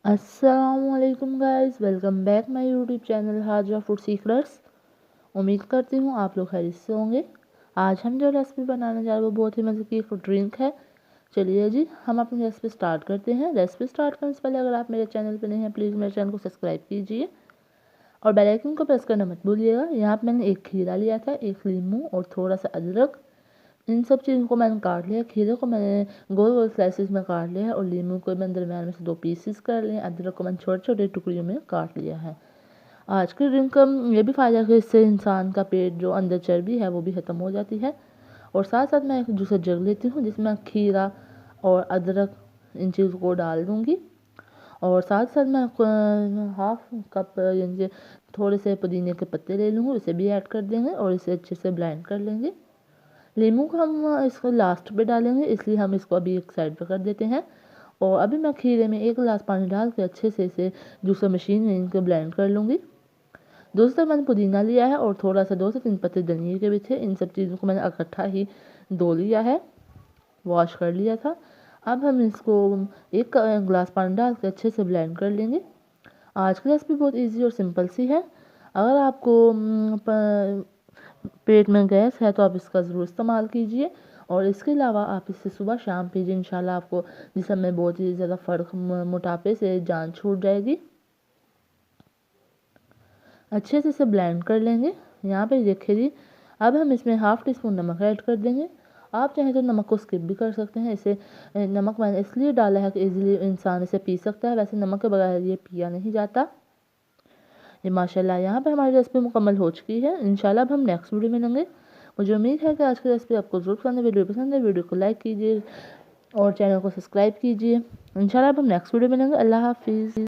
अस्सलामुअलैकुम guys, welcome back my YouTube channel Hajra food secrets. उम्मीद करती हूँ आप लोग खैरियत से होंगे। आज हम जो रेसिपी बनाने जा रहे हैं वो बहुत ही मज़े की एक ड्रिंक है। चलिए जी, हम अपनी रेसिपी स्टार्ट करते हैं। रेसिपी स्टार्ट करने से पहले अगर आप मेरे चैनल पर नहीं हैं प्लीज़ मेरे चैनल को सब्सक्राइब कीजिए और बेल आइकन को प्रेस करना मत भूलिएगा। यहाँ पर मैंने एक खीरा लिया था, एक नींबू और थोड़ा सा अदरक। इन सब चीज़ों को मैंने काट लिया। खीरे को मैंने गोल गोल स्लाइसेस में काट लिया है और नींबू को मैंने दरमियान में से 2 पीसेस कर लिए। अदरक को मैंने छोटे छोटे टुकड़ियों में काट लिया है। आज के ड्रिंक का ये भी फ़ायदा है कि इससे इंसान का पेट जो अंदर चर्बी है वो भी ख़त्म हो जाती है। और साथ साथ मैं एक जूसर जग लेती हूँ जिसमें खीरा और अदरक इन चीज़ों को डाल दूँगी। और साथ साथ मैं हाफ कप यानी थोड़े से पुदीने के पत्ते ले लूँगी, इसे भी ऐड कर देंगे और इसे अच्छे से ब्लेंड कर लेंगे। नींबू को हम इसको लास्ट पे डालेंगे, इसलिए हम इसको अभी एक साइड पे कर देते हैं। और अभी मैं खीरे में 1 गिलास पानी डाल के अच्छे से इसे जूसर मशीन में इनको ब्लेंड कर लूँगी। दूसरी तरफ मैंने पुदीना लिया है और थोड़ा सा 2 से 3 पत्ते धनिए के भी थे। इन सब चीज़ों को मैंने इकट्ठा ही धो लिया है, वॉश कर लिया था। अब हम इसको 1 गिलास पानी डाल के अच्छे से ब्लेंड कर लेंगे। आज की रेसिपी बहुत ईजी और सिंपल सी है। अगर आपको पेट में गैस है तो आप इसका ज़रूर इस्तेमाल कीजिए और इसके अलावा आप इसे सुबह शाम पीजिए। इंशाल्लाह आपको जिस्म में बहुत ही ज़्यादा फ़र्क, मोटापे से जान छूट जाएगी। अच्छे से इसे ब्लेंड कर लेंगे। यहाँ पे देखिए जी, अब हम इसमें हाफ़ टी स्पून नमक ऐड कर देंगे। आप चाहें तो नमक को स्किप भी कर सकते हैं। इसे नमक मैंने इसलिए डाला है कि इजीली इंसान इसे पी सकता है, वैसे नमक के बगैर ये पिया नहीं जाता। ये माशाल्लाह यहाँ पे हमारी रेसिपी मुकम्मल हो चुकी है। इंशाल्लाह अब हम नेक्स्ट वीडियो में मिलेंगे। मुझे उम्मीद है कि आज की रेसिपी आपको ज़रूर पसंद है। वीडियो पसंद है वीडियो को लाइक कीजिए और चैनल को सब्सक्राइब कीजिए। इंशाल्लाह अब हम नेक्स्ट वीडियो में मिलेंगे। अल्लाह हाफिज़।